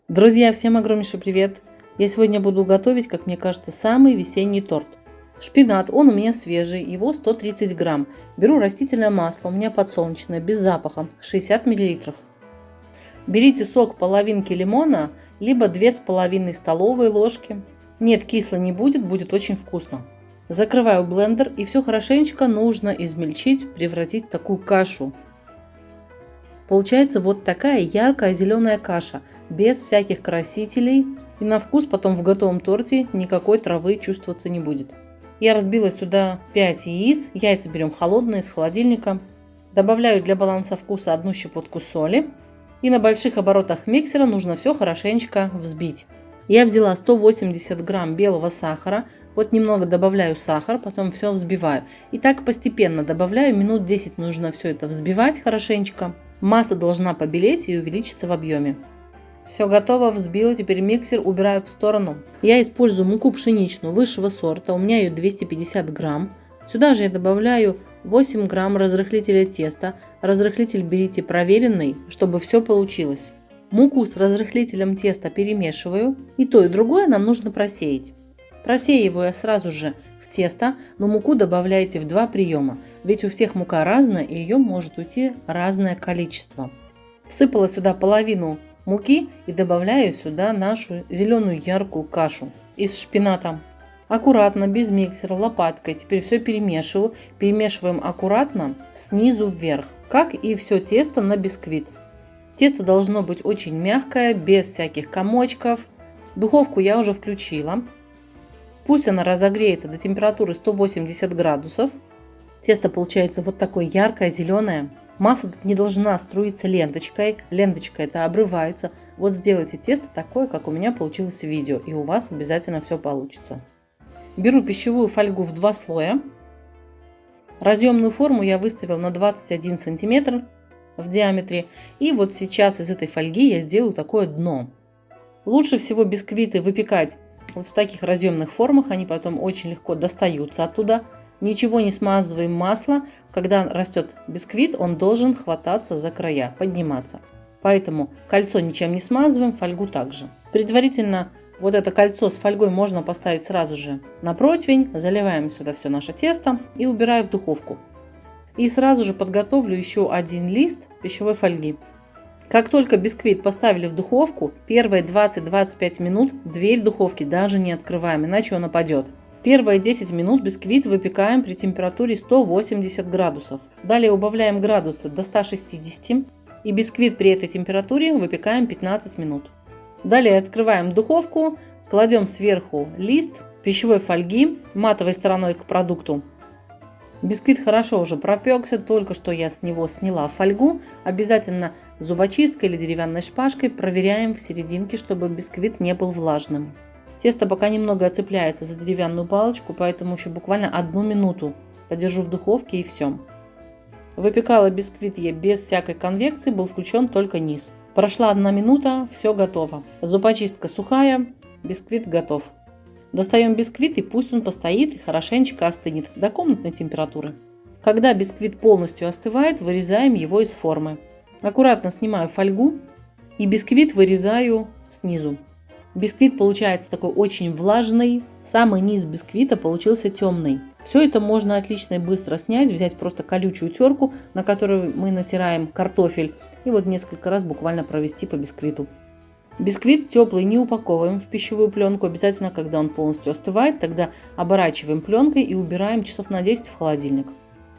Друзья, всем огромнейший привет! Я сегодня буду готовить, как мне кажется, самый весенний торт. Шпинат, он у меня свежий, его 130 грамм. Беру растительное масло, у меня подсолнечное, без запаха, 60 миллилитров. Берите сок половинки лимона, либо 2,5 столовые ложки. Нет, кисло не будет, будет очень вкусно. Закрываю блендер и все хорошенечко нужно измельчить, превратить в такую кашу. Получается вот такая яркая зеленая каша, без всяких красителей. И на вкус потом в готовом торте никакой травы чувствоваться не будет. Я разбила сюда 5 яиц. Яйца берем холодные, из холодильника. Добавляю для баланса вкуса 1 щепотку соли. И на больших оборотах миксера нужно все хорошенечко взбить. Я взяла 180 грамм белого сахара. Вот немного добавляю сахар, потом все взбиваю. И так постепенно добавляю, минут 10 нужно все это взбивать хорошенечко. Масса должна побелеть и увеличиться в объеме. Все готово, взбила, теперь миксер убираю в сторону. Я использую муку пшеничную высшего сорта, у меня ее 250 грамм. Сюда же я добавляю 8 грамм разрыхлителя теста. Разрыхлитель берите проверенный, чтобы все получилось. Муку с разрыхлителем теста перемешиваю. И то, и другое нам нужно просеять. Просеиваю я сразу же в тесто, но муку добавляйте в 2 приема. Ведь у всех мука разная, и ее может уйти разное количество. Всыпала сюда половину муки и добавляю сюда нашу зеленую яркую кашу из шпината. Аккуратно, без миксера, лопаткой. Теперь все перемешиваю. Перемешиваем аккуратно снизу вверх, как и все тесто на бисквит. Тесто должно быть очень мягкое, без всяких комочков. Духовку я уже включила. Пусть она разогреется до температуры 180 градусов. Тесто получается вот такое яркое, зеленое. Масса не должна струиться ленточкой. Ленточка это обрывается. Вот сделайте тесто такое, как у меня получилось в видео. И у вас обязательно все получится. Беру пищевую фольгу в 2 слоя. Разъемную форму я выставила на 21 сантиметр в диаметре. И вот сейчас из этой фольги я сделаю такое дно. Лучше всего бисквиты выпекать вот в таких разъемных формах. Они потом очень легко достаются оттуда. Ничего не смазываем масло. Когда растет бисквит, он должен хвататься за края, подниматься. Поэтому кольцо ничем не смазываем, фольгу также. Предварительно вот это кольцо с фольгой можно поставить сразу же на противень. Заливаем сюда все наше тесто и убираю в духовку. И сразу же подготовлю еще 1 лист пищевой фольги. Как только бисквит поставили в духовку, первые 20-25 минут дверь духовки даже не открываем, иначе он опадет. Первые 10 минут бисквит выпекаем при температуре 180 градусов. Далее убавляем градусы до 160 и бисквит при этой температуре выпекаем 15 минут. Далее открываем духовку, кладем сверху лист пищевой фольги матовой стороной к продукту. Бисквит хорошо уже пропекся, только что я с него сняла фольгу. Обязательно зубочисткой или деревянной шпажкой проверяем в серединке, чтобы бисквит не был влажным. Тесто пока немного оцепляется за деревянную палочку, поэтому еще буквально 1 минуту подержу в духовке и все. Выпекала бисквит я без всякой конвекции, был включен только низ. Прошла 1 минута, все готово. Зубочистка сухая, бисквит готов. Достаем бисквит и пусть он постоит и хорошенечко остынет до комнатной температуры. Когда бисквит полностью остывает, вырезаем его из формы. Аккуратно снимаю фольгу и бисквит вырезаю снизу. Бисквит получается такой очень влажный, самый низ бисквита получился темный. Все это можно отлично и быстро снять, взять просто колючую терку, на которую мы натираем картофель, и вот несколько раз буквально провести по бисквиту. Бисквит теплый не упаковываем в пищевую пленку, обязательно когда он полностью остывает, тогда оборачиваем пленкой и убираем часов на 10 в холодильник.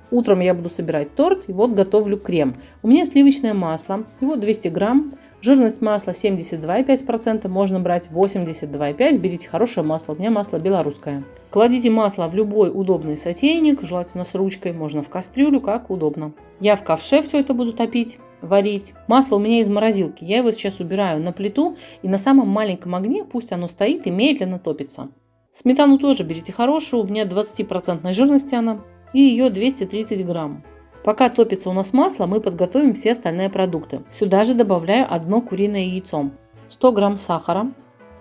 Утром я буду собирать торт и вот готовлю крем. У меня сливочное масло, его 200 грамм. Жирность масла 72,5%, можно брать 82,5%, берите хорошее масло, у меня масло белорусское. Кладите масло в любой удобный сотейник, желательно с ручкой, можно в кастрюлю, как удобно. Я в ковше все это буду топить, варить. Масло у меня из морозилки, я его сейчас убираю на плиту и на самом маленьком огне пусть оно стоит и медленно топится. Сметану тоже берите хорошую, у меня 20% жирности она и ее 230 грамм. Пока топится у нас масло, мы подготовим все остальные продукты. Сюда же добавляю 1 куриное яйцо, 100 грамм сахара,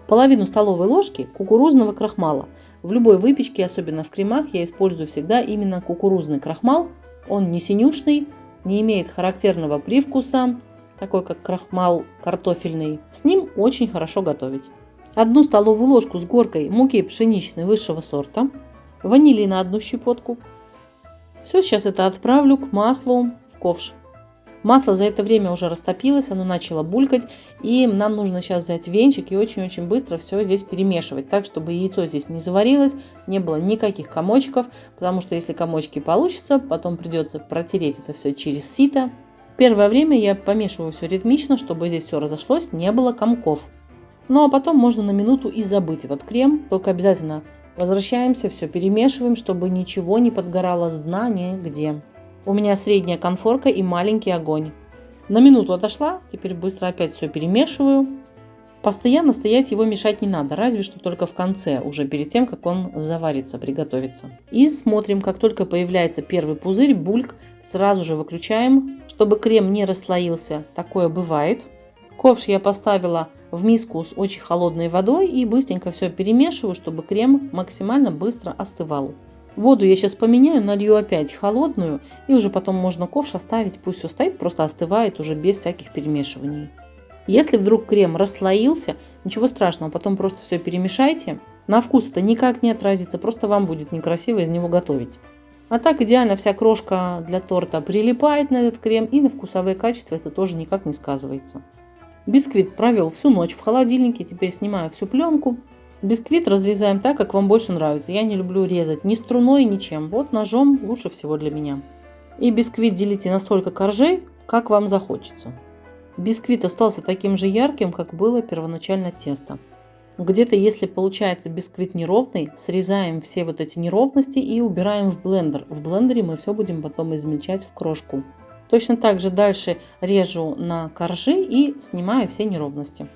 половину столовой ложки кукурузного крахмала. В любой выпечке, особенно в кремах, я использую всегда именно кукурузный крахмал. Он не синюшный, не имеет характерного привкуса такой как крахмал картофельный. С ним очень хорошо готовить. 1 столовую ложку с горкой муки пшеничной высшего сорта, ванилина 1 щепотку. Все, сейчас это отправлю к маслу в ковш. Масло за это время уже растопилось, оно начало булькать, и нам нужно сейчас взять венчик и очень-очень быстро все здесь перемешивать, так, чтобы яйцо здесь не заварилось, не было никаких комочков, потому что если комочки получатся, потом придется протереть это все через сито. Первое время я помешиваю все ритмично, чтобы здесь все разошлось, не было комков. Ну а потом можно на минуту и забыть этот крем, только обязательно возвращаемся, все перемешиваем, чтобы ничего не подгорало с дна нигде. У меня средняя конфорка и маленький огонь. На минуту отошла, теперь быстро опять все перемешиваю. Постоянно стоять его мешать не надо, разве что только в конце, уже перед тем, как он заварится, приготовится. И смотрим, как только появляется первый пузырь, бульк, сразу же выключаем, чтобы крем не расслоился. Такое бывает. Ковш я поставила в миску с очень холодной водой и быстренько все перемешиваю, чтобы крем максимально быстро остывал. Воду я сейчас поменяю, налью опять холодную, и уже потом можно ковш оставить, пусть все стоит, просто остывает уже без всяких перемешиваний. Если вдруг крем расслоился, ничего страшного, потом просто все перемешайте. На вкус это никак не отразится, просто вам будет некрасиво из него готовить. А так идеально вся крошка для торта прилипает на этот крем, и на вкусовые качества это тоже никак не сказывается. Бисквит провел всю ночь в холодильнике, теперь снимаю всю пленку. Бисквит разрезаем так, как вам больше нравится. Я не люблю резать ни струной, ничем. Вот ножом лучше всего для меня. И бисквит делите на столько коржей, как вам захочется. Бисквит остался таким же ярким, как было первоначально тесто. Где-то, если получается бисквит неровный, срезаем все вот эти неровности и убираем в блендер. В блендере мы все будем потом измельчать в крошку. Точно так же дальше режу на коржи и снимаю все неровности.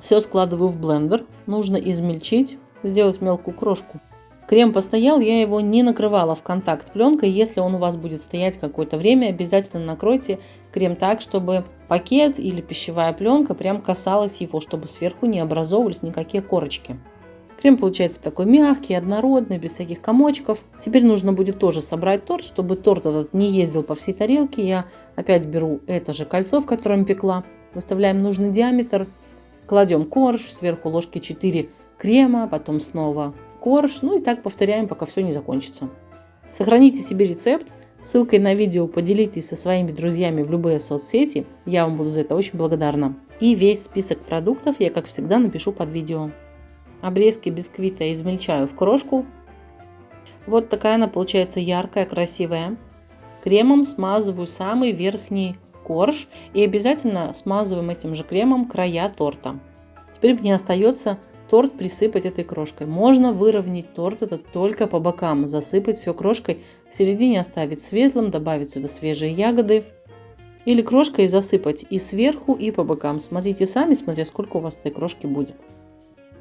Все складываю в блендер. Нужно измельчить, сделать мелкую крошку. Крем постоял, я его не накрывала в контакт пленкой. Если он у вас будет стоять какое-то время, обязательно накройте крем так, чтобы пакет или пищевая пленка прям касалась его, чтобы сверху не образовывались никакие корочки. Крем получается такой мягкий, однородный, без всяких комочков. Теперь нужно будет тоже собрать торт, чтобы торт этот не ездил по всей тарелке. Я опять беру это же кольцо, в котором пекла, выставляем нужный диаметр. Кладем корж, сверху ложки 4 крема, потом снова корж. Ну и так повторяем, пока все не закончится. Сохраните себе рецепт. Ссылкой на видео поделитесь со своими друзьями в любые соцсети. Я вам буду за это очень благодарна. И весь список продуктов я, как всегда, напишу под видео. Обрезки бисквита измельчаю в крошку. Вот такая она получается яркая, красивая. Кремом смазываю самый верхний корж и обязательно смазываем этим же кремом края торта. Теперь мне остается торт присыпать этой крошкой. Можно выровнять торт этот только по бокам, засыпать все крошкой, в середине оставить светлым, добавить сюда свежие ягоды. Или крошкой засыпать и сверху, и по бокам. Смотрите сами, смотря сколько у вас этой крошки будет.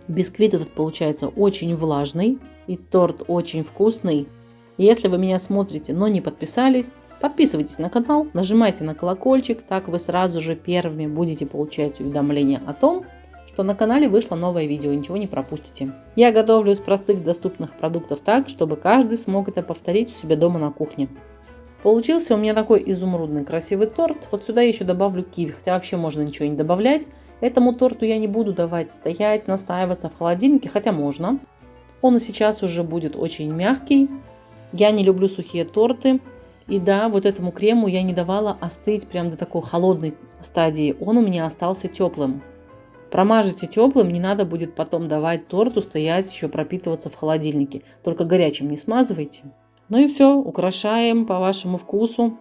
Бисквит этот получается очень влажный и торт очень вкусный. Если вы меня смотрите, но не подписались, подписывайтесь на канал, нажимайте на колокольчик, так вы сразу же первыми будете получать уведомления о том, что на канале вышло новое видео, ничего не пропустите. Я готовлю из простых доступных продуктов так, чтобы каждый смог это повторить у себя дома на кухне. Получился у меня такой изумрудный красивый торт. Вот сюда я еще добавлю киви, хотя вообще можно ничего не добавлять. Этому торту я не буду давать стоять, настаиваться в холодильнике, хотя можно. Он и сейчас уже будет очень мягкий. Я не люблю сухие торты. И да, вот этому крему я не давала остыть прям до такой холодной стадии. Он у меня остался теплым. Промажете теплым, не надо будет потом давать торту стоять, еще пропитываться в холодильнике. Только горячим не смазывайте. Ну и все, украшаем по вашему вкусу.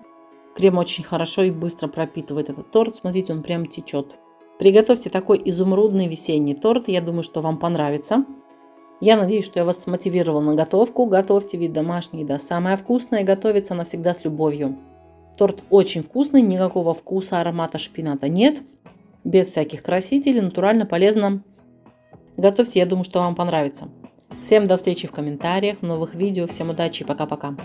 Крем очень хорошо и быстро пропитывает этот торт. Смотрите, он прям течет. Приготовьте такой изумрудный весенний торт. Я думаю, что вам понравится. Я надеюсь, что я вас смотивировала на готовку. Готовьте, ведь домашняя еда самая вкусная, готовится она всегда с любовью. Торт очень вкусный, никакого вкуса, аромата шпината нет. Без всяких красителей, натурально, полезно. Готовьте, я думаю, что вам понравится. Всем до встречи в комментариях, в новых видео. Всем удачи и пока-пока.